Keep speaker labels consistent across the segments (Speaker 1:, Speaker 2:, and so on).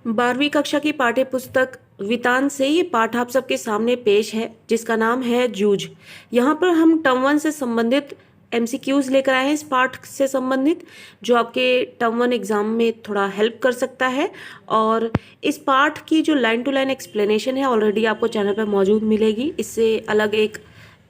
Speaker 1: 12वीं कक्षा की पाठ्य पुस्तक वितान से ये पाठ आप सबके सामने पेश है, जिसका नाम है जूझ। यहाँ पर हम टर्म 1 से संबंधित एमसीक्यूज लेकर आए हैं इस पाठ से संबंधित, जो आपके टर्म 1 एग्जाम में थोड़ा हेल्प कर सकता है। और इस पाठ की जो लाइन टू लाइन एक्सप्लेनेशन है ऑलरेडी आपको चैनल पर मौजूद मिलेगी।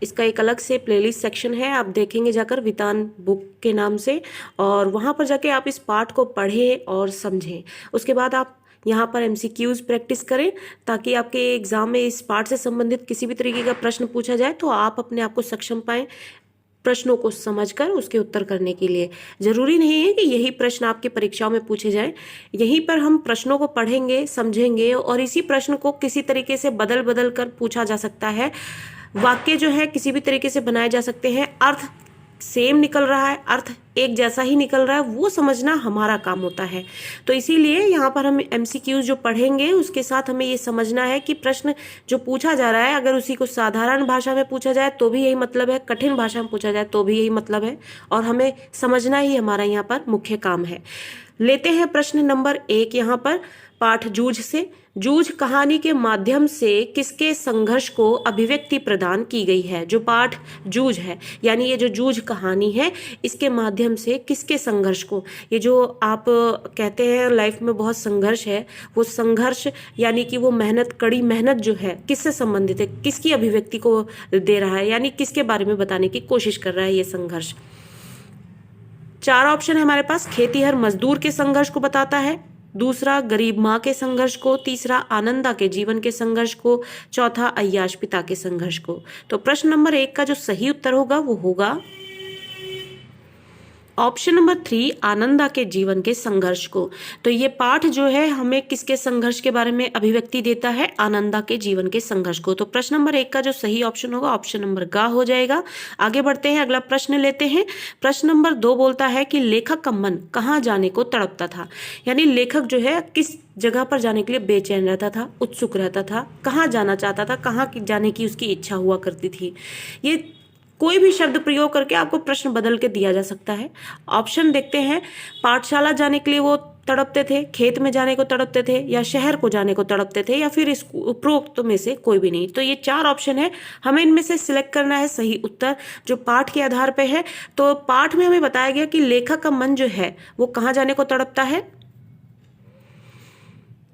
Speaker 1: इसका एक अलग से प्लेलिस्ट सेक्शन है, आप देखेंगे जाकर वितान बुक के नाम से, और वहाँ पर जाके आप इस पाठ को पढ़ें और समझें। उसके बाद आप यहाँ पर एमसीक्यूज प्रैक्टिस करें, ताकि आपके एग्जाम में इस पाठ से संबंधित किसी भी तरीके का प्रश्न पूछा जाए तो आप अपने आप को सक्षम पाएं प्रश्नों को समझकर उसके उत्तर करने के लिए। जरूरी नहीं है कि यही प्रश्न आपकी परीक्षाओं में पूछे जाएं। यहीं पर हम प्रश्नों को पढ़ेंगे, समझेंगे, और इसी प्रश्न को किसी तरीके से बदल बदल कर पूछा जा सकता है। वाक्य जो है किसी भी तरीके से बनाए जा सकते हैं। अर्थ सेम निकल रहा है, अर्थ एक जैसा ही निकल रहा है, वो समझना हमारा काम होता है। तो इसीलिए यहाँ पर हम एमसीक्यूज जो पढ़ेंगे उसके साथ हमें ये समझना है कि प्रश्न जो पूछा जा रहा है, अगर उसी को साधारण भाषा में पूछा जाए तो भी यही मतलब है, कठिन भाषा में पूछा जाए तो भी यही मतलब है, और हमें समझना ही हमारा यहाँ पर मुख्य काम है। लेते हैं प्रश्न नंबर 1 यहाँ पर पाठ जूझ से। जूझ कहानी के माध्यम से किसके संघर्ष को अभिव्यक्ति प्रदान की गई है। जो पाठ जूझ है, यानी ये जो जूझ कहानी है, इसके माध्यम से किसके संघर्ष को, ये जो आप कहते हैं लाइफ में बहुत संघर्ष है, वो संघर्ष यानी कि वो मेहनत, कड़ी मेहनत जो है, किससे संबंधित है, किसकी अभिव्यक्ति को दे रहा है, यानी किसके बारे में बताने की कोशिश कर रहा है ये संघर्ष। 4 ऑप्शन है हमारे पास। खेतीहर मजदूर के संघर्ष को बताता है, दूसरा गरीब माँ के संघर्ष को, तीसरा आनंदा के जीवन के संघर्ष को, चौथा अय्याश पिता के संघर्ष को। तो प्रश्न नंबर 1 का जो सही उत्तर होगा वो होगा ऑप्शन नंबर 3, आनंदा के जीवन के संघर्ष को। तो ये पाठ जो है हमें किसके संघर्ष के बारे में अभिव्यक्ति देता है, आनंदा के जीवन के संघर्ष को। तो प्रश्न नंबर 1 का जो सही ऑप्शन होगा ऑप्शन नंबर ग हो जाएगा। आगे बढ़ते हैं, अगला प्रश्न लेते हैं। प्रश्न नंबर 2 बोलता है कि लेखक का मन कहाँ जाने को तड़पता था, यानी लेखक जो है किस जगह पर जाने के लिए बेचैन रहता था, उत्सुक रहता था, कहाँ जाना चाहता था, कहाँ जाने की उसकी इच्छा हुआ करती थी। ये कोई भी शब्द प्रयोग करके आपको प्रश्न बदल के दिया जा सकता है। ऑप्शन देखते हैं। पाठशाला जाने के लिए वो तड़पते थे, खेत में जाने को तड़पते थे, या शहर को जाने को तड़पते थे, या फिर इस उपरोक्त में से कोई भी नहीं। तो ये 4 ऑप्शन है, हमें इनमें से सिलेक्ट करना है सही उत्तर जो पाठ के आधार पे है। तो पाठ में हमें बताया गया कि लेखक का मन जो है वो कहाँ जाने को तड़पता है,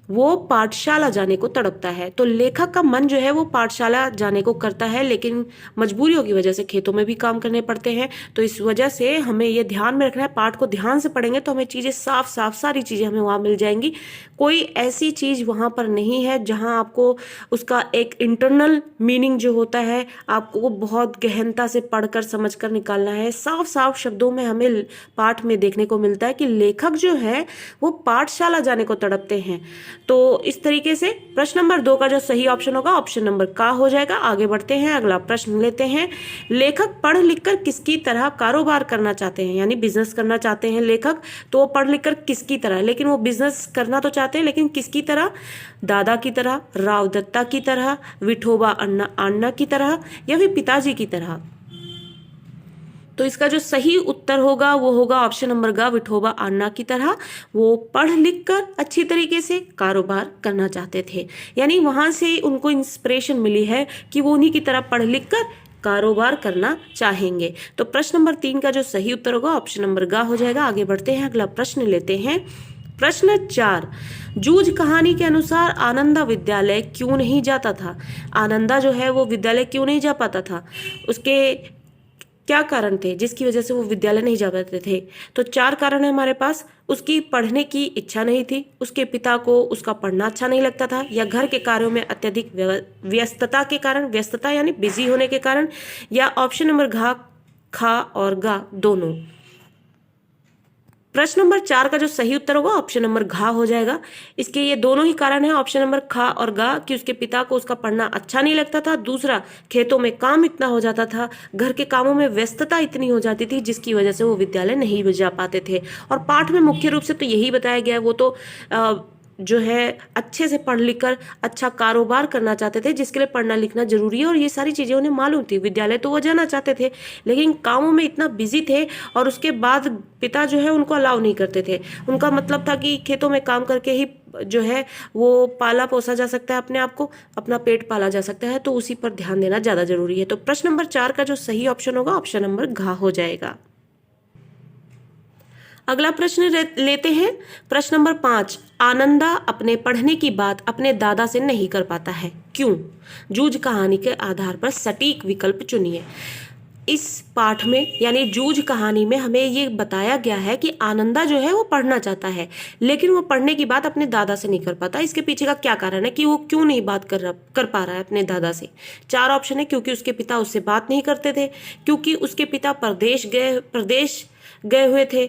Speaker 1: वो पाठशाला जाने को तड़पता है। तो लेखक का मन जो है वो पाठशाला जाने को करता है, लेकिन मजबूरियों की वजह से खेतों में भी काम करने पड़ते हैं। तो इस वजह से हमें ये ध्यान में रखना है, पाठ को ध्यान से पढ़ेंगे तो हमें चीज़ें साफ साफ सारी चीज़ें हमें वहाँ मिल जाएंगी। कोई ऐसी चीज़ वहाँ पर नहीं है जहाँ आपको उसका एक इंटरनल मीनिंग जो होता है आपको वो बहुत गहनता से पढ़कर समझ कर निकालना है। साफ साफ शब्दों में हमें पाठ में देखने को मिलता है कि लेखक जो है वो पाठशाला जाने को तड़पते हैं। तो इस तरीके से प्रश्न नंबर 2 का जो सही ऑप्शन होगा ऑप्शन नंबर का हो जाएगा। आगे बढ़ते हैं, अगला प्रश्न लेते हैं। लेखक पढ़ लिखकर किसकी तरह कारोबार करना चाहते हैं, यानी बिजनेस करना चाहते हैं लेखक। तो वो पढ़ लिखकर किसकी तरह, लेकिन वो बिजनेस करना तो चाहते हैं लेकिन किसकी तरह, दादा की तरह, राव दत्ता की तरह, विठोबा अन्ना की तरह, या फिर पिताजी की तरह। तो इसका जो सही उत्तर होगा वो होगा ऑप्शन नंबर ग, विठोबा अन्ना की तरह। वो पढ़ लिख कर अच्छी तरीके से कारोबार करना चाहते थे, यानी वहां से उनको इंस्पिरेशन मिली है कि वो उन्हीं की तरह पढ़ लिख कर कारोबार करना चाहेंगे। तो प्रश्न नंबर 3 का जो सही उत्तर होगा ऑप्शन नंबर ग हो जाएगा। आगे बढ़ते हैं, अगला प्रश्न लेते हैं। प्रश्न 4, जूझ कहानी के अनुसार आनंदा विद्यालय क्यों नहीं जाता था। आनंदा जो है वो विद्यालय क्यों नहीं जा पाता था, उसके क्या कारण थे जिसकी वजह से वो विद्यालय नहीं जा पाते थे। तो 4 कारण है हमारे पास। उसकी पढ़ने की इच्छा नहीं थी, उसके पिता को उसका पढ़ना अच्छा नहीं लगता था, या घर के कार्यों में अत्यधिक व्यस्तता के कारण, व्यस्तता यानी बिजी होने के कारण, या ऑप्शन नंबर घ, खा और गा दोनों। प्रश्न नंबर 4 का जो सही उत्तर होगा ऑप्शन नंबर घ हो जाएगा। इसके ये दोनों ही कारण है, ऑप्शन नंबर ख और गा, कि उसके पिता को उसका पढ़ना अच्छा नहीं लगता था, दूसरा खेतों में काम इतना हो जाता था, घर के कामों में व्यस्तता इतनी हो जाती थी जिसकी वजह से वो विद्यालय नहीं जा पाते थे। और पाठ में मुख्य रूप से तो यही बताया गया है, वो तो जो है अच्छे से पढ़ लिख कर अच्छा कारोबार करना चाहते थे, जिसके लिए पढ़ना लिखना जरूरी है, और ये सारी चीजें उन्हें मालूम थी। विद्यालय तो वो जाना चाहते थे लेकिन कामों में इतना बिजी थे, और उसके बाद पिता जो है उनको अलाउ नहीं करते थे। उनका मतलब था कि खेतों में काम करके ही जो है वो पाला पोसा जा सकता है, अपने आप को अपना पेट पाला जा सकता है, तो उसी पर ध्यान देना ज्यादा जरूरी है। तो प्रश्न नंबर 4 का जो सही ऑप्शन होगा ऑप्शन नंबर घ हो जाएगा। अगला प्रश्न लेते हैं। प्रश्न नंबर 5, आनंदा अपने पढ़ने की बात अपने दादा से नहीं कर पाता है, क्यों? जूझ कहानी के आधार पर सटीक विकल्प चुनिए। इस पाठ में यानी जूझ कहानी में हमें ये बताया गया है कि आनंदा जो है वो पढ़ना चाहता है, लेकिन वो पढ़ने की बात अपने दादा से नहीं कर पाता। इसके पीछे का क्या कारण है कि वो क्यों नहीं बात कर पा रहा है अपने दादा से? 4 ऑप्शन है। क्योंकि उसके पिता उससे बात नहीं करते थे, क्योंकि उसके पिता प्रदेश गए हुए थे,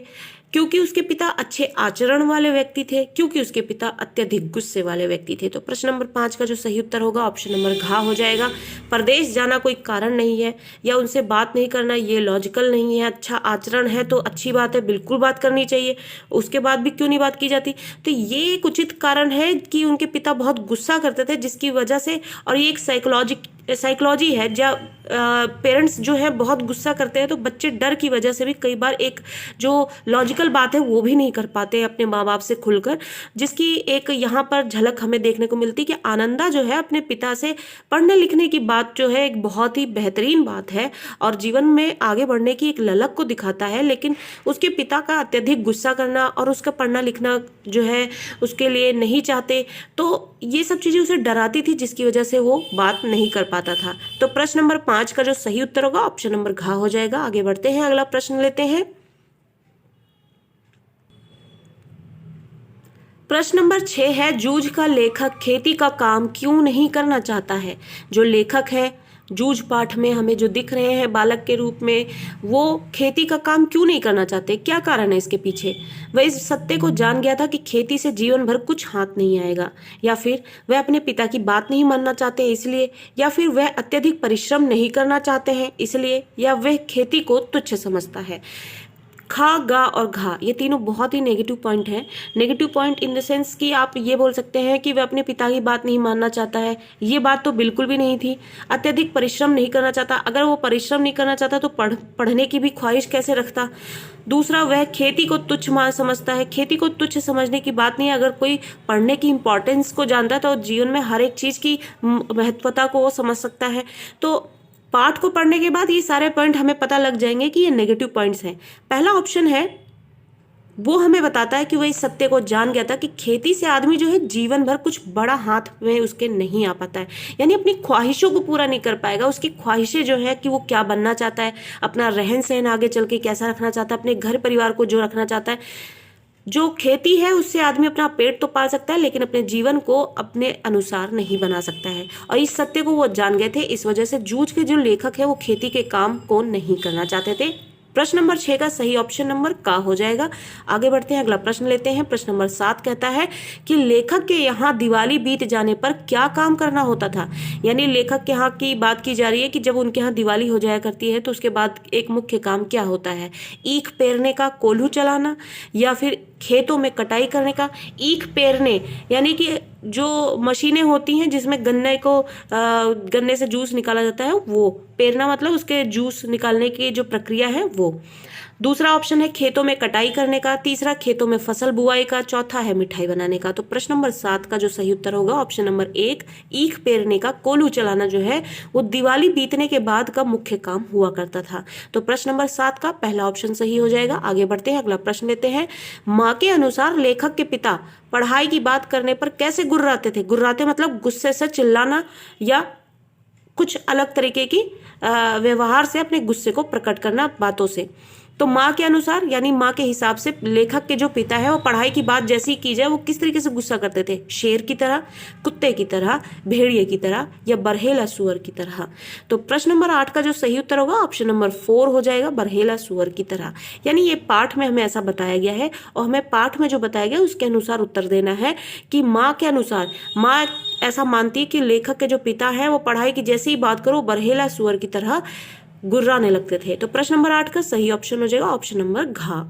Speaker 1: क्योंकि उसके पिता अच्छे आचरण वाले व्यक्ति थे, क्योंकि उसके पिता अत्यधिक गुस्से वाले व्यक्ति थे। तो प्रश्न नंबर 5 का जो सही उत्तर होगा ऑप्शन नंबर घ हो जाएगा। परदेश जाना कोई कारण नहीं है, या उनसे बात नहीं करना ये लॉजिकल नहीं है। अच्छा आचरण है तो अच्छी बात है, बिल्कुल बात करनी चाहिए, उसके बाद भी क्यों नहीं बात की जाती? तो ये एक उचित कारण है कि उनके पिता बहुत गुस्सा करते थे, जिसकी वजह से, और ये एक साइकोलॉजी है, जब पेरेंट्स जो है बहुत गुस्सा करते हैं तो बच्चे डर की वजह से भी कई बार एक जो लॉजिकल बात है वो भी नहीं कर पाते अपने माँ बाप से खुलकर, जिसकी एक यहाँ पर झलक हमें देखने को मिलती है कि आनंदा जो है अपने पिता से पढ़ने लिखने की बात जो है एक बहुत ही बेहतरीन बात है और जीवन में आगे बढ़ने की एक ललक को दिखाता है, लेकिन उसके पिता का अत्यधिक गुस्सा करना और उसका पढ़ना लिखना जो है उसके लिए नहीं चाहते, तो ये सब चीजें उसे डराती थी, जिसकी वजह से वो बात नहीं कर पाता था। तो प्रश्न नंबर 5 का जो सही उत्तर होगा ऑप्शन नंबर घ हो जाएगा। आगे बढ़ते हैं, अगला प्रश्न लेते हैं। प्रश्न नंबर 6 है, जूझ का लेखक खेती का काम क्यों नहीं करना चाहता है? जो लेखक है जूझ पाठ में हमें जो दिख रहे हैं बालक के रूप में, वो खेती का काम क्यों नहीं करना चाहते? क्या कारण है इसके पीछे? वह इस सत्य को जान गया था कि खेती से जीवन भर कुछ हाथ नहीं आएगा, या फिर वह अपने पिता की बात नहीं मानना चाहते इसलिए, या फिर वह अत्यधिक परिश्रम नहीं करना चाहते हैं इसलिए, या वह खेती को तुच्छ समझता है। खा, गा और घा ये तीनों बहुत ही नेगेटिव पॉइंट हैं। Negative point in the sense कि आप ये बोल सकते हैं कि वह अपने पिता की बात नहीं मानना चाहता है, ये बात तो बिल्कुल भी नहीं थी। अत्यधिक परिश्रम नहीं करना चाहता, अगर वो परिश्रम नहीं करना चाहता तो पढ़ने की भी ख्वाहिश कैसे रखता। दूसरा, वह खेती को तुच्छ समझता है। खेती को तुच्छ समझने की बात नहीं है, अगर कोई पढ़ने की इंपॉर्टेंस को जानता है तो जीवन में हर एक चीज की महत्वता को वो समझ सकता है। तो पाठ को पढ़ने के बाद ये सारे पॉइंट हमें पता लग जाएंगे कि ये नेगेटिव पॉइंट्स हैं। पहला ऑप्शन है वो हमें बताता है कि वह इस सत्य को जान गया था कि खेती से आदमी जो है जीवन भर कुछ बड़ा हाथ में उसके नहीं आ पाता है, यानी अपनी ख्वाहिशों को पूरा नहीं कर पाएगा। उसकी ख्वाहिशें जो है कि वो क्या बनना चाहता है, अपना रहन सहन आगे चल के कैसा रखना चाहता है, अपने घर परिवार को जो रखना चाहता है। जो खेती है उससे आदमी अपना पेट तो पाल सकता है, लेकिन अपने जीवन को अपने अनुसार नहीं बना सकता है, और इस सत्य को वो जान गए थे। इस वजह से जूझ के जो लेखक है वो खेती के काम को नहीं करना चाहते थे। प्रश्न नंबर 6 का सही ऑप्शन नंबर का हो जाएगा। आगे बढ़ते हैं, अगला प्रश्न लेते हैं। प्रश्न नंबर 7 कहता है कि लेखक के यहाँ दिवाली बीत जाने पर क्या काम करना होता था। यानी लेखक के यहाँ की बात की जा रही है कि जब उनके यहाँ दिवाली हो जाया करती है तो उसके बाद एक मुख्य काम क्या होता है? ईख पेरने का, कोल्हू चलाना, या फिर खेतों में कटाई करने का। ईख पेरने यानी कि जो मशीनें होती हैं जिसमें गन्ने से जूस निकाला जाता है, वो पेरना मतलब उसके जूस निकालने की जो प्रक्रिया है वो। दूसरा ऑप्शन है खेतों में कटाई करने का, तीसरा खेतों में फसल बुआई का, चौथा है मिठाई बनाने का। तो प्रश्न नंबर 7 का जो सही उत्तर होगा ऑप्शन नंबर 1, ईख पेरने का, कोल्हू चलाना जो है वो दिवाली बीतने के बाद का मुख्य काम हुआ करता था। तो प्रश्न नंबर 7 का पहला ऑप्शन सही हो जाएगा। आगे बढ़ते हैं, अगला प्रश्न लेते हैं। माँ के अनुसार लेखक के पिता पढ़ाई की बात करने पर कैसे गुर्राते थे? गुर्राते मतलब गुस्से से चिल्लाना या कुछ अलग तरीके की व्यवहार से अपने गुस्से को प्रकट करना बातों से। तो माँ के अनुसार यानी माँ के हिसाब से लेखक के जो पिता है वो पढ़ाई की बात जैसी की जाए वो किस तरीके से गुस्सा करते थे? शेर की तरह, कुत्ते की तरह, भेड़िए की तरह, या बरहेला सुअर की तरह। तो प्रश्न नंबर 8 का जो सही उत्तर होगा ऑप्शन नंबर 4 हो जाएगा, बरहेला सुअर की तरह। यानी ये पाठ में हमें ऐसा बताया गया है और हमें पाठ में जो बताया गया उसके अनुसार उत्तर देना है कि माँ के अनुसार, माँ ऐसा मानती है कि लेखक के जो पिता है वो पढ़ाई की जैसी ही बात करो बरहेला सुअर की तरह गुर्राने लगते थे। तो प्रश्न नंबर 8 का सही ऑप्शन हो जाएगा ऑप्शन नंबर घ।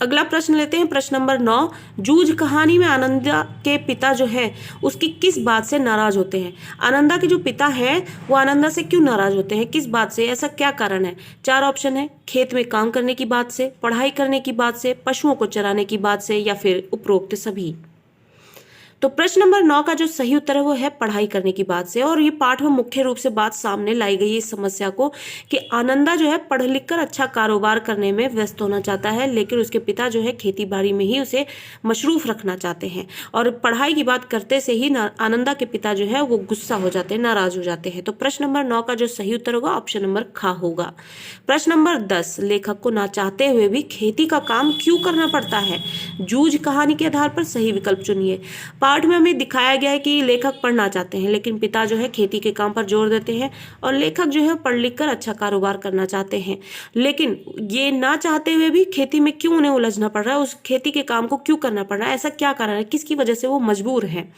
Speaker 1: अगला प्रश्न लेते हैं, प्रश्न नंबर 9। जूझ कहानी में आनंदा के पिता जो है उसकी किस बात से नाराज होते हैं? आनंदा के जो पिता हैं वो आनंदा से क्यों नाराज होते हैं, किस बात से, ऐसा क्या कारण है? 4 ऑप्शन है, खेत में काम करने की बात से, पढ़ाई करने की बात से, पशुओं को चराने की बात से, या फिर उपरोक्त सभी। तो प्रश्न नंबर 9 का जो सही उत्तर है वो है पढ़ाई करने की बात से। और ये पाठ में मुख्य रूप से बात सामने लाई गई है इस समस्या को कि आनंदा जो है पढ़ लिख कर अच्छा कारोबार करने में व्यस्त होना चाहता है, लेकिन उसके पिता जो है खेती बाड़ी में ही उसे मशरूफ रखना चाहते हैं। और पढ़ाई की बात करते से ही आनंदा के पिता जो है वो गुस्सा हो जाते हैं, नाराज हो जाते हैं। तो प्रश्न नंबर 9 का जो सही उत्तर होगा ऑप्शन नंबर ख होगा। प्रश्न नंबर 10। लेखक को ना चाहते हुए भी खेती का काम क्यों करना पड़ता है? जूझ कहानी के आधार पर सही विकल्प चुनिए। पाठ में हमें दिखाया गया है कि लेखक पढ़ना चाहते हैं, लेकिन पिता जो है खेती के काम पर जोर देते हैं, और लेखक जो है पढ़ लिख कर अच्छा कारोबार करना चाहते हैं, लेकिन ये ना चाहते हुए भी खेती में क्यों उन्हें उलझना पड़ रहा है, उस खेती के काम को क्यों करना पड़ रहा है, ऐसा क्या कारण है, किसकी वजह से वो मजबूर है?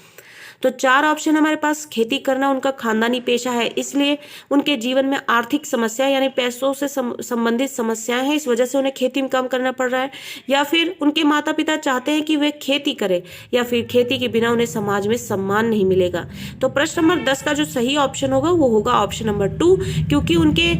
Speaker 1: तो 4 ऑप्शन हमारे पास, खेती करना उनका खानदानी पेशा है, इसलिए उनके जीवन में आर्थिक समस्या यानी पैसों से संबंधित समस्याएं हैं, इस वजह से उन्हें खेती में काम करना पड़ रहा है, या फिर उनके माता पिता चाहते हैं कि वे खेती करें, या फिर खेती के बिना उन्हें समाज में सम्मान नहीं मिलेगा। तो प्रश्न नंबर 10 का जो सही ऑप्शन होगा वो होगा ऑप्शन नंबर 2, क्योंकि उनके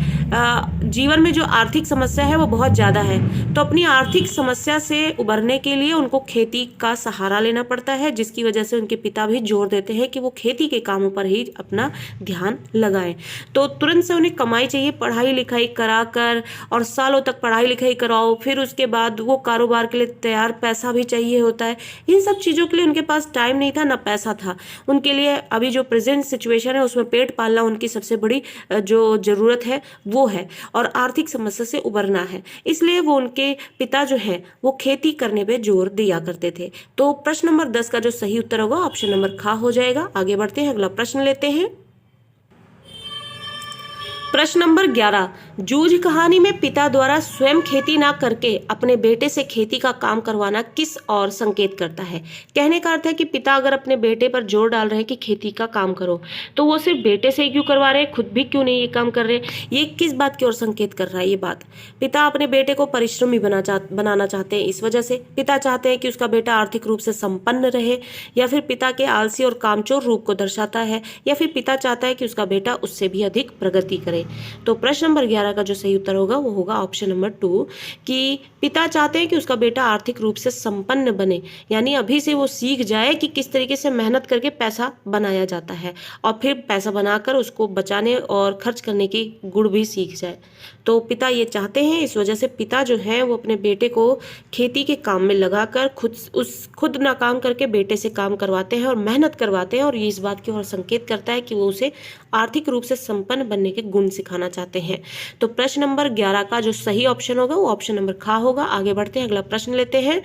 Speaker 1: जीवन में जो आर्थिक समस्या है वो बहुत ज़्यादा है, तो अपनी आर्थिक समस्या से उबरने के लिए उनको खेती का सहारा लेना पड़ता है, जिसकी वजह से उनके पिता भी जोर देते हैं कि वो खेती के कामों पर ही अपना ध्यान लगाएं। तो तुरंत से उन्हें कमाई चाहिए, पढ़ाई लिखाई कराकर, और सालों तक पढ़ाई लिखाई कराओ, फिर उसके बाद वो कारोबार के लिए तैयार पैसा भी चाहिए होता है। इन सब चीज़ों के लिए उनके पास टाइम नहीं था, ना पैसा था। उनके लिए अभी जो प्रेजेंट सिचुएशन है उसमें पेट पालना उनकी सबसे बड़ी जो ज़रूरत है वो है, और आर्थिक समस्या से उबरना है, इसलिए वो उनके पिता जो है वो खेती करने पे जोर दिया करते थे। तो प्रश्न नंबर 10 का जो सही उत्तर होगा ऑप्शन नंबर ख हो जाएगा। आगे बढ़ते हैं, अगला प्रश्न लेते हैं। प्रश्न नंबर 11। जूझ कहानी में पिता द्वारा स्वयं खेती ना करके अपने बेटे से खेती का काम करवाना किस और संकेत करता है? कहने का अर्थ है कि पिता अगर अपने बेटे पर जोर डाल रहे हैं कि खेती का काम करो, तो वो सिर्फ बेटे से ही क्यों करवा रहे हैं, खुद भी क्यों नहीं ये काम कर रहे? ये किस बात की ओर संकेत कर रहा है? ये बात पिता अपने बेटे को परिश्रमी बनाना चाहते हैं, इस वजह से पिता चाहते हैं कि उसका बेटा आर्थिक रूप से संपन्न रहे, या फिर पिता के आलसी और कामचोर रूप को दर्शाता है, या फिर पिता चाहता है कि उसका बेटा उससे भी अधिक प्रगति करे। तो प्रश्न नंबर 11 का जो सही उत्तर होगा वो होगा ऑप्शन नंबर 2, कि पिता चाहते हैं कि उसका बेटा आर्थिक रूप से संपन्न बने, यानी अभी से वो सीख जाए कि किस तरीके से मेहनत करके पैसा बनाया जाता है, और फिर पैसा बनाकर उसको बचाने और खर्च करने की गुण भी सीख जाए। तो पिता ये चाहते हैं, इस वजह से पिता जो है वो अपने बेटे को खेती के काम में लगाकर खुद ना काम करके बेटे से काम करवाते हैं और मेहनत करवाते हैं, और ये इस बात की ओर संकेत करता है कि वो उसे आर्थिक रूप से संपन्न बनने के गुण सिखाना चाहते हैं। तो प्रश्न नंबर 11 का जो सही ऑप्शन होगा वो ऑप्शन नंबर ख होगा। आगे बढ़ते हैं, अगला प्रश्न लेते हैं।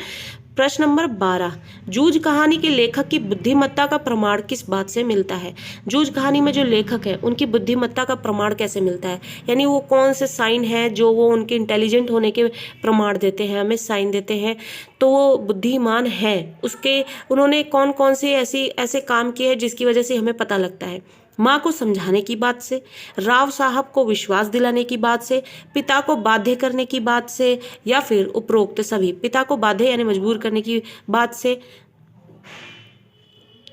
Speaker 1: प्रश्न नंबर 12। जूझ कहानी के लेखक की बुद्धिमत्ता का प्रमाण किस बात से मिलता है? जूझ कहानी में जो लेखक है उनकी बुद्धिमत्ता का प्रमाण कैसे मिलता है, यानी वो कौन से साइन है जो वो उनके इंटेलिजेंट होने के प्रमाण देते हैं, हमें साइन देते हैं, तो वो बुद्धिमान है, उसके उन्होंने कौन कौन से ऐसे काम किए हैं जिसकी वजह से हमें पता लगता है? माँ को समझाने की बात से, राव साहब को विश्वास दिलाने की बात से, पिता को बाध्य करने की बात से, या फिर उपरोक्त सभी। पिता को बाध्य यानी मजबूर करने की बात से।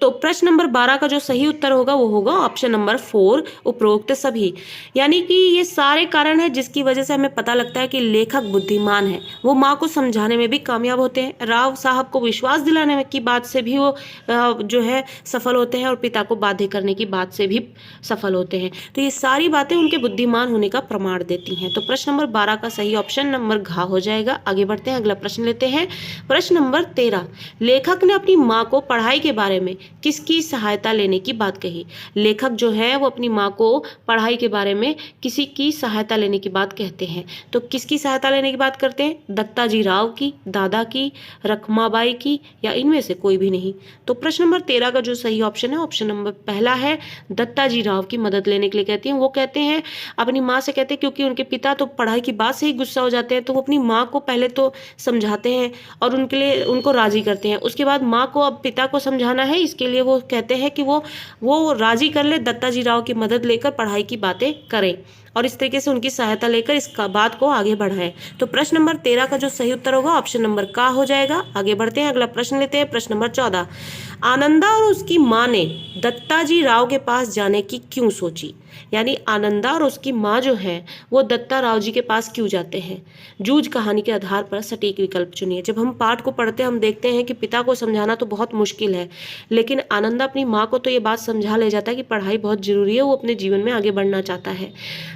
Speaker 1: तो प्रश्न नंबर 12 का जो सही उत्तर होगा वो होगा ऑप्शन नंबर 4, उपरोक्त सभी। यानी कि ये सारे कारण हैं जिसकी वजह से हमें पता लगता है कि लेखक बुद्धिमान है। वो माँ को समझाने में भी कामयाब होते हैं, राव साहब को विश्वास दिलाने की बात से भी वो जो है सफल होते हैं, और पिता को बाध्य करने की बात से भी सफल होते हैं। तो ये सारी बातें उनके बुद्धिमान होने का प्रमाण देती हैं। तो प्रश्न नंबर 12 का सही ऑप्शन नंबर घ हो जाएगा। आगे बढ़ते हैं, अगला प्रश्न लेते हैं। प्रश्न नंबर 13। लेखक ने अपनी माँ को पढ़ाई के बारे में किसकी सहायता लेने की बात कही? लेखक जो है वो अपनी माँ को पढ़ाई के बारे में किसी की सहायता लेने की बात कहते हैं। तो किसकी सहायता लेने की बात करते हैं? दत्ताजी राव की, दादा की, रखमाबाई की, या इनमें से कोई भी नहीं? तो प्रश्न नंबर 13 का जो सही ऑप्शन है ऑप्शन नंबर पहला है, दत्ताजी राव की मदद लेने के लिए कहती हैं। वो कहते हैं अपनी माँ से, कहते हैं क्योंकि उनके पिता तो पढ़ाई की बात से ही गुस्सा हो जाते हैं, तो वो अपनी माँ को पहले तो समझाते हैं और उनके लिए उनको राजी करते हैं। उसके बाद माँ को अब पिता को समझाना है, इसके लिए वो कहते हैं कि वो राजी कर ले, दत्ताजी राव की मदद लेकर पढ़ाई की बातें करें। और इस तरीके से उनकी सहायता लेकर इस बात को आगे बढ़ाएं। तो प्रश्न नंबर 13 का जो सही उत्तर होगा ऑप्शन नंबर का हो जाएगा। आगे बढ़ते हैं, अगला प्रश्न लेते हैं। प्रश्न नंबर 14, आनंदा और उसकी माँ ने दत्ताजी राव के पास जाने की क्यों सोची? यानी आनंदा और उसकी माँ जो है वो दत्ता राव जी के पास क्यों जाते हैं? जूझ कहानी के आधार पर सटीक विकल्प चुनिए। जब हम पाठ को पढ़ते हैं हम देखते हैं कि पिता को समझाना तो बहुत मुश्किल है, लेकिन आनंदा अपनी माँ को तो ये बात समझा ले जाता है कि पढ़ाई बहुत जरूरी है, वो अपने जीवन में आगे बढ़ना चाहता है।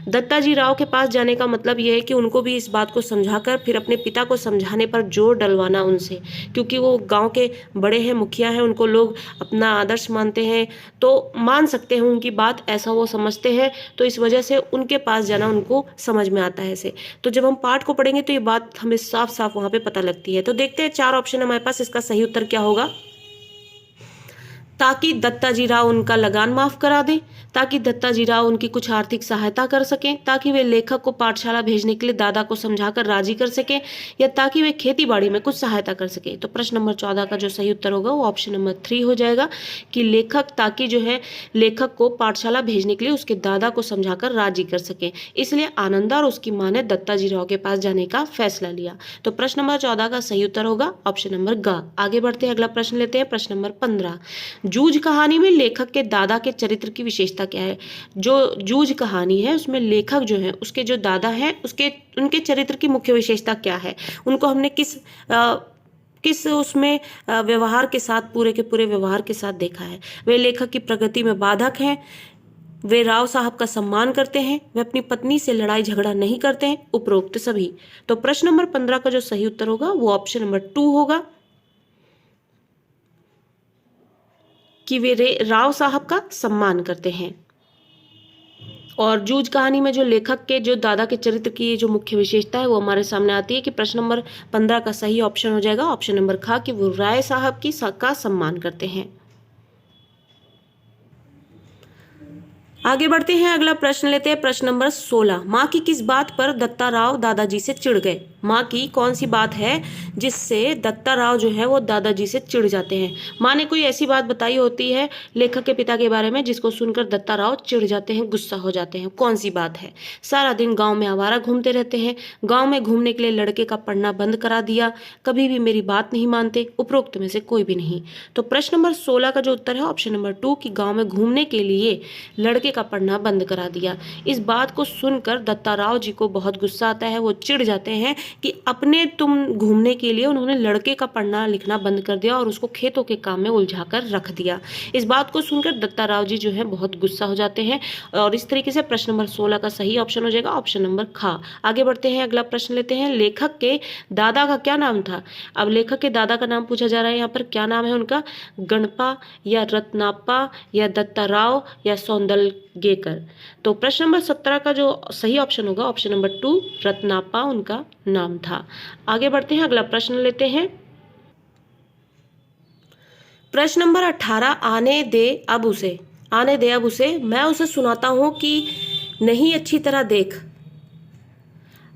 Speaker 1: दत्ताजी राव के पास जाने का मतलब यह है कि उनको भी इस बात को समझाकर फिर अपने पिता को समझाने पर जोर डलवाना उनसे, क्योंकि वो गाँव के बड़े हैं, मुखिया हैं, उनको लोग अपना आदर्श मानते हैं, तो मान सकते हैं उनकी बात, ऐसा वो समझते हैं। तो इस वजह से उनके पास जाना उनको समझ में आता है ऐसे। तो जब हम पाठ को पढ़ेंगे तो ये बात हमें साफ साफ वहां पे पता लगती है। तो देखते हैं 4 ऑप्शन हमारे पास, इसका सही उत्तर क्या होगा। ताकि दत्ताजी राव उनका लगान माफ करा दें, ताकि दत्ताजी राव उनकी कुछ आर्थिक सहायता कर सकें, ताकि वे लेखक को पाठशाला भेजने के लिए दादा को समझाकर राजी कर सकें, या ताकि वे खेती बाड़ी में कुछ सहायता कर सकें। तो प्रश्न नंबर 14 का जो सही उत्तर होगा वो ऑप्शन नंबर 3 हो जाएगा कि लेखक, ताकि जो है लेखक को पाठशाला भेजने के लिए उसके दादा को समझाकर राजी कर सकें, इसलिए आनंदा और उसकी माँ ने दत्ताजी राव के पास जाने का फैसला लिया। तो प्रश्न नंबर 14 का सही उत्तर होगा ऑप्शन नंबर ग। आगे बढ़ते हैं, अगला प्रश्न लेते हैं। प्रश्न नंबर 15, जूझ कहानी में लेखक के दादा के चरित्र की विशेषता क्या है? जो जूझ कहानी है उसमें लेखक जो है उसके जो दादा हैं उनके चरित्र की मुख्य विशेषता क्या है? उनको हमने किस उसमें व्यवहार के साथ, पूरे के पूरे व्यवहार के साथ देखा है। वे लेखक की प्रगति में बाधक हैं, वे राव साहब का सम्मान करते हैं, वे अपनी पत्नी से लड़ाई झगड़ा नहीं करते हैं, उपरोक्त सभी। तो प्रश्न नंबर 15 का जो सही उत्तर होगा वो ऑप्शन नंबर 2 होगा कि वे राव साहब का सम्मान करते हैं। और जूझ कहानी में जो लेखक के जो दादा के चरित्र की जो मुख्य विशेषता है वो हमारे सामने आती है कि प्रश्न नंबर 15 का सही ऑप्शन हो जाएगा ऑप्शन नंबर ख कि वो राय साहब का सम्मान करते हैं। आगे बढ़ते हैं, अगला प्रश्न लेते हैं। प्रश्न नंबर 16, माँ की किस बात पर दत्ता राव दादाजी से चिढ़ गए? माँ की कौन सी बात है जिससे दत्ता राव जो है वो दादाजी से चिढ़ जाते हैं? माँ ने कोई ऐसी बात बताई होती है लेखक के पिता के बारे में जिसको सुनकर दत्ता राव चिढ़ जाते हैं, गुस्सा हो जाते हैं। कौन सी बात है? सारा दिन गाँव में आवारा घूमते रहते हैं, गाँव में घूमने के लिए लड़के का पढ़ना बंद करा दिया, कभी भी मेरी बात नहीं मानते, उपरोक्त में से कोई भी नहीं। तो प्रश्न नंबर 16 का जो उत्तर है ऑप्शन नंबर 2 कि गाँव में घूमने के लिए लड़के का पढ़ना बंद करा दिया। इस बात को सुनकर दत्ता राव जी को बहुत गुस्सा आता है, वो चिढ़ जाते हैं कि अपने तुम घूमने के लिए उन्होंने लड़के का पढ़ना लिखना बंद कर दिया और उसको खेतों के काम में उलझाकर रख दिया। इस बात को सुनकर दत्ता राव जी जो है बहुत गुस्सा हो जाते हैं और इस तरीके से प्रश्न नंबर 16 का सही ऑप्शन हो जाएगा ऑप्शन नंबर ख। आगे बढ़ते हैं, अगला प्रश्न लेते हैं। लेखक के दादा का क्या नाम था? अब लेखक के दादा का नाम पूछा जा रहा है, यहाँ पर क्या नाम है उनका? गणपा या रत्नापा या दत्ता राव या सौंदलगेकर। तो प्रश्न नंबर 17 का जो सही ऑप्शन होगा ऑप्शन नंबर 2 रत्नापा उनका नाम था। आगे बढ़ते हैं, अगला प्रश्न लेते हैं। प्रश्न नंबर 18, आने दे अब उसे, आने दे अब उसे, मैं उसे सुनाता हूं कि नहीं अच्छी तरह देख।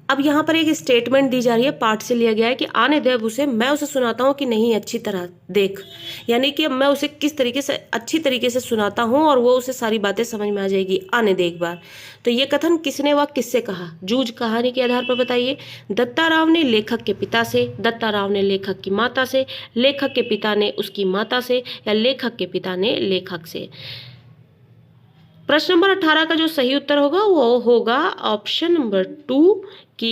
Speaker 1: अब यहाँ पर एक स्टेटमेंट दी जा रही है, पाठ से लिया गया है कि आने दे अब उसे, मैं उसे सुनाता हूँ कि नहीं अच्छी तरह देख, यानी कि अब मैं उसे किस तरीके से अच्छी तरीके से सुनाता हूँ और वो उसे सारी बातें समझ में आ जाएगी, आने दे एक बार। तो ये कथन किसने व किससे कहा? जूझ कहानी के आधार पर बताइए। दत्ता राव ने लेखक के पिता से, दत्ता राव ने लेखक की माता से, लेखक के पिता ने उसकी माता से, या लेखक के पिता ने लेखक से। प्रश्न नंबर 18 का जो सही उत्तर होगा वो होगा ऑप्शन नंबर 2 कि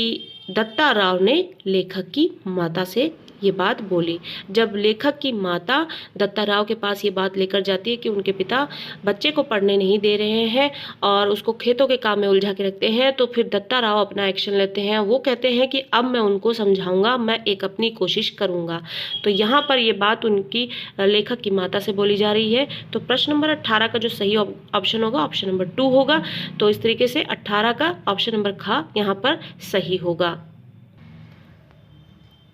Speaker 1: दत्ता राव ने लेखक की माता से ये बात बोली। जब लेखक की माता दत्ता राव के पास ये बात लेकर जाती है कि उनके पिता बच्चे को पढ़ने नहीं दे रहे हैं और उसको खेतों के काम में उलझा के रखते हैं, तो फिर दत्ता राव अपना एक्शन लेते हैं। वो कहते हैं कि अब मैं उनको समझाऊंगा, मैं एक अपनी कोशिश करूंगा। तो यहाँ पर ये बात उनकी लेखक की माता से बोली जा रही है। तो प्रश्न नंबर 18 का जो सही ऑप्शन होगा ऑप्शन नंबर 2 होगा। तो इस तरीके से 18 का ऑप्शन नंबर ख यहाँ पर सही होगा।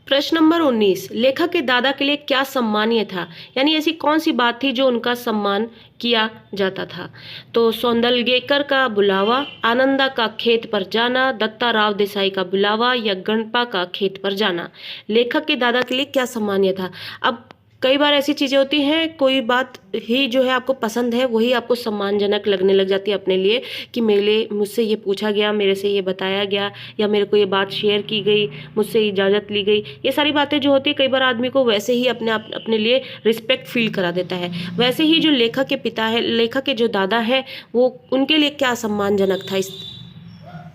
Speaker 1: प्रश्न नंबर 19, लेखक के दादा के लिए क्या सम्मानीय था? यानी ऐसी कौन सी बात थी जो उनका सम्मान किया जाता था? तो सौंदलगेकर का बुलावा, आनंदा का खेत पर जाना, दत्ता राव देसाई का बुलावा, या गणपा का खेत पर जाना। लेखक के दादा के लिए क्या सम्मानीय था? अब कई बार ऐसी चीज़ें होती हैं, कोई बात ही जो है आपको पसंद है वही आपको सम्मानजनक लगने लग जाती है अपने लिए, कि मुझसे ये पूछा गया, मेरे से ये बताया गया, या मेरे को ये बात शेयर की गई, मुझसे इजाज़त ली गई। ये सारी बातें जो होती है कई बार आदमी को वैसे ही अपने लिए रिस्पेक्ट फील करा देता है। वैसे ही जो लेखक के पिता है, लेखक के जो दादा है, वो उनके लिए क्या सम्मानजनक था,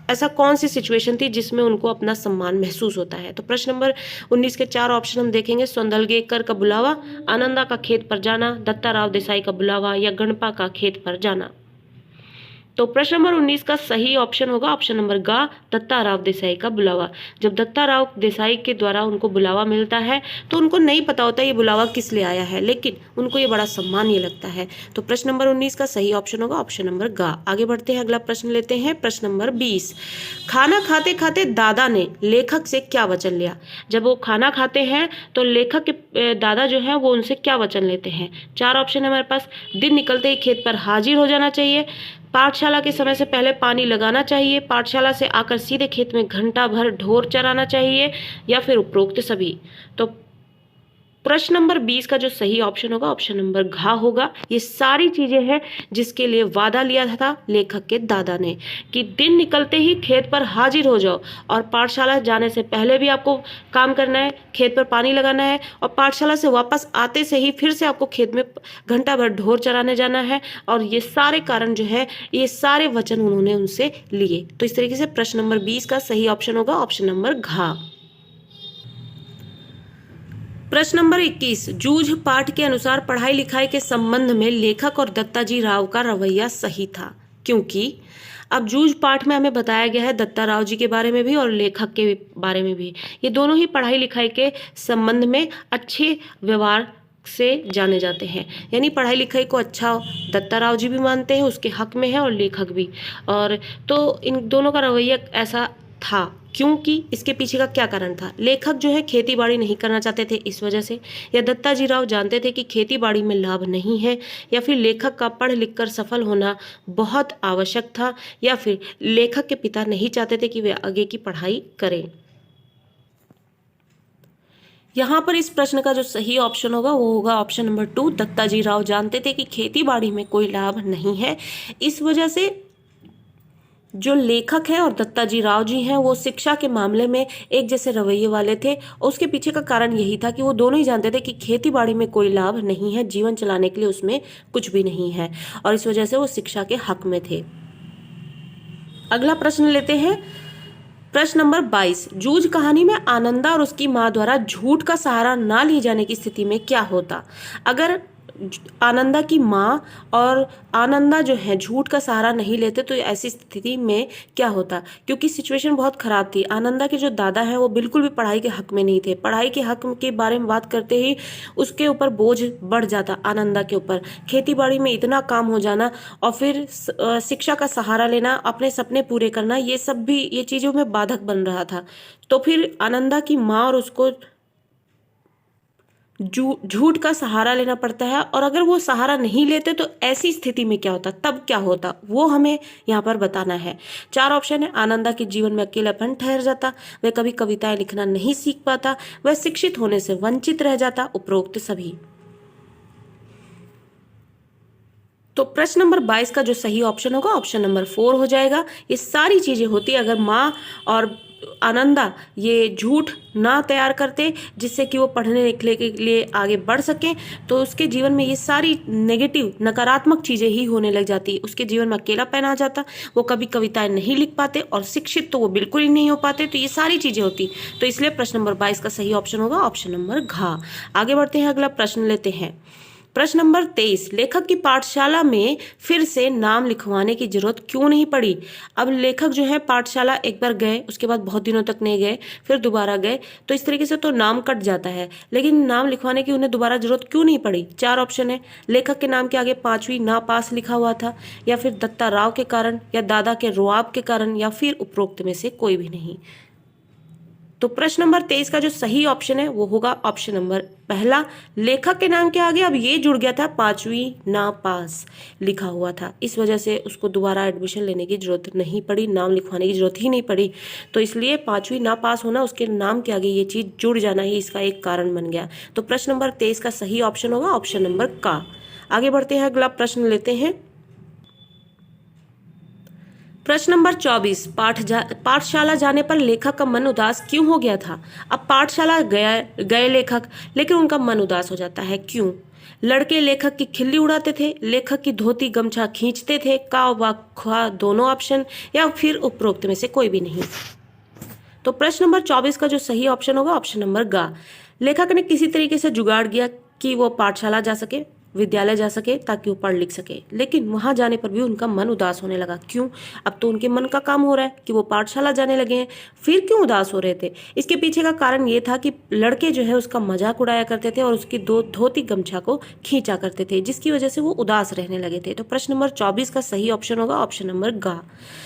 Speaker 1: ऐसा कौन सी सिचुएशन थी जिसमें उनको अपना सम्मान महसूस होता है। तो प्रश्न नंबर 19 के 4 ऑप्शन हम देखेंगे। सौंदलगेकर का बुलावा, आनंदा का खेत पर जाना, दत्ता राव देसाई का बुलावा, या गणपा का खेत पर जाना। तो प्रश्न नंबर 19 का सही ऑप्शन होगा ऑप्शन नंबर ग, दत्ता राव देसाई का बुलावा। जब दत्ता राव देसाई के द्वारा उनको बुलावा मिलता है तो उनको नहीं पता होता ये बुलावा किस लिए आया है, लेकिन उनको ये बड़ा सम्मान ये लगता है। तो प्रश्न नंबर 19 का सही ऑप्शन होगा ऑप्शन नंबर ग। आगे बढ़ते हैं, अगला प्रश्न लेते हैं। प्रश्न नंबर 20, खाना खाते खाते दादा ने लेखक से क्या वचन लिया। जब वो खाना खाते हैं तो लेखक के दादा जो है वो उनसे क्या वचन लेते हैं। 4 ऑप्शन है हमारे पास। दिन निकलते ही खेत पर हाजिर हो जाना चाहिए, पाठशाला के समय से पहले पानी लगाना चाहिए, पाठशाला से आकर सीधे खेत में घंटा भर ढोर चराना चाहिए, या फिर उपरोक्त सभी। तो प्रश्न नंबर 20 का जो सही ऑप्शन होगा ऑप्शन नंबर घ होगा। ये सारी चीजें हैं जिसके लिए वादा लिया था लेखक के दादा ने, कि दिन निकलते ही खेत पर हाजिर हो जाओ, और पाठशाला जाने से पहले भी आपको काम करना है, खेत पर पानी लगाना है, और पाठशाला से वापस आते से ही फिर से आपको खेत में घंटा भर ढोर चराने जाना है। और ये सारे कारण जो है, ये सारे वचन उन्होंने उनसे लिए। तो इस तरीके से प्रश्न नंबर 20 का सही ऑप्शन होगा ऑप्शन नंबर घ। प्रश्न नंबर 21, जूझ पाठ के अनुसार पढ़ाई लिखाई के संबंध में लेखक और दत्ताजी राव का रवैया सही था, क्योंकि अब जूझ पाठ में हमें बताया गया है दत्ता राव जी के बारे में भी और लेखक के बारे में भी। ये दोनों ही पढ़ाई लिखाई के संबंध में अच्छे व्यवहार से जाने जाते हैं, यानी पढ़ाई लिखाई को अच्छा दत्ता राव जी भी मानते हैं, उसके हक में है, और लेखक भी। और तो इन दोनों का रवैया ऐसा था, क्योंकि इसके पीछे का क्या कारण था। लेखक जो है खेती बाड़ी नहीं करना चाहते थे इस वजह से, या दत्ताजी राव जानते थे कि खेती बाड़ी में लाभ नहीं है, या फिर लेखक का पढ़ लिख कर सफल होना बहुत आवश्यक था, या फिर लेखक के पिता नहीं चाहते थे कि वे आगे की पढ़ाई करें। यहाँ पर इस प्रश्न का जो सही ऑप्शन होगा वो होगा ऑप्शन नंबर 2। दत्ताजी राव जानते थे कि खेती बाड़ी में कोई लाभ नहीं है, इस वजह से जो लेखक है और दत्ताजी राव जी हैं वो शिक्षा के मामले में एक जैसे रवैये वाले थे। उसके पीछे का कारण यही था कि वो दोनों ही जानते थे कि खेती बाड़ी में कोई लाभ नहीं है, जीवन चलाने के लिए उसमें कुछ भी नहीं है, और इस वजह से वो शिक्षा के हक में थे। अगला प्रश्न लेते हैं, प्रश्न नंबर 22, जूझ कहानी में आनंदा और उसकी माँ द्वारा झूठ का सहारा ना लिए जाने की स्थिति में क्या होता। अगर आनंदा की माँ और आनंदा जो है झूठ का सहारा नहीं लेते तो ऐसी स्थिति में क्या होता, क्योंकि सिचुएशन बहुत खराब थी। आनंदा के जो दादा हैं वो बिल्कुल भी पढ़ाई के हक में नहीं थे। पढ़ाई के हक के बारे में बात करते ही उसके ऊपर बोझ बढ़ जाता, आनंदा के ऊपर खेती बाड़ी में इतना काम हो जाना, और फिर शिक्षा का सहारा लेना, अपने सपने पूरे करना, ये सब भी ये चीज़ों में बाधक बन रहा था। तो फिर आनंदा की माँ और उसको झूठ का सहारा लेना पड़ता है, और अगर वो सहारा नहीं लेते तो ऐसी स्थिति में क्या होता, तब क्या होता, वो हमें यहाँ पर बताना है। 4 ऑप्शन है। आनंदा के जीवन में अकेलापन ठहर जाता, वह कभी कविताएं लिखना नहीं सीख पाता, वह शिक्षित होने से वंचित रह जाता, उपरोक्त सभी। तो प्रश्न नंबर 22 का जो सही ऑप्शन होगा ऑप्शन नंबर 4 हो जाएगा। ये सारी चीजें होती अगर माँ और आनंदा ये झूठ ना तैयार करते जिससे कि वो पढ़ने लिखने के लिए आगे बढ़ सकें, तो उसके जीवन में ये सारी नेगेटिव नकारात्मक चीजें ही होने लग जाती। उसके जीवन में अकेलापन आ जाता, वो कभी कविताएं नहीं लिख पाते, और शिक्षित तो वो बिल्कुल ही नहीं हो पाते। तो ये सारी चीजें होती। तो इसलिए प्रश्न नंबर 22 का सही ऑप्शन होगा ऑप्शन नंबर घ। आगे बढ़ते हैं, अगला प्रश्न लेते हैं। प्रश्न नंबर 23, लेखक की पाठशाला में फिर से नाम लिखवाने की जरूरत क्यों नहीं पड़ी। अब लेखक जो है पाठशाला एक बार गए, उसके बाद बहुत दिनों तक नहीं गए, फिर दोबारा गए, तो इस तरीके से तो नाम कट जाता है, लेकिन नाम लिखवाने की उन्हें दोबारा जरूरत क्यों नहीं पड़ी। 4 ऑप्शन है। लेखक के नाम के आगे 5वीं ना पास लिखा हुआ था, या फिर दत्ता राव के कारण, या दादा के रुआब के कारण, या फिर उपरोक्त में से कोई भी नहीं। तो प्रश्न नंबर 23 का जो सही ऑप्शन है वो होगा ऑप्शन नंबर पहला। लेखक के नाम के आगे अब ये जुड़ गया था 5वीं ना पास लिखा हुआ था, इस वजह से उसको दोबारा एडमिशन लेने की जरूरत नहीं पड़ी, नाम लिखवाने की जरूरत ही नहीं पड़ी। तो इसलिए 5वीं ना पास होना, उसके नाम के आगे ये चीज जुड़ जाना ही इसका एक कारण बन गया। तो प्रश्न नंबर 23 का सही ऑप्शन होगा ऑप्शन नंबर का। आगे बढ़ते हैं, अगला प्रश्न लेते हैं। प्रश्न नंबर 24, पाठशाला जाने पर लेखक का मन उदास क्यों हो गया था। अब पाठशाला गए लेखक, लेकिन उनका मन उदास हो जाता है, क्यों। लड़के लेखक की खिल्ली उड़ाते थे, लेखक की धोती गमछा खींचते थे, का व खा दोनों ऑप्शन, या फिर उपरोक्त में से कोई भी नहीं। तो प्रश्न नंबर 24 का जो सही ऑप्शन होगा ऑप्शन नंबर गा। लेखक ने किसी तरीके से जुगाड़ किया कि वो पाठशाला जा सके, विद्यालय जा सके, ताकि वो पढ़ लिख सके, लेकिन वहां जाने पर भी उनका मन उदास होने लगा, क्यों। अब तो उनके मन का काम हो रहा है कि वो पाठशाला जाने लगे हैं, फिर क्यों उदास हो रहे थे। इसके पीछे का कारण ये था कि लड़के जो है उसका मजाक उड़ाया करते थे और उसकी धोती गमछा को खींचा करते थे, जिसकी वजह से वो उदास रहने लगे थे। तो प्रश्न नंबर 24 का सही ऑप्शन होगा ऑप्शन नंबर गा।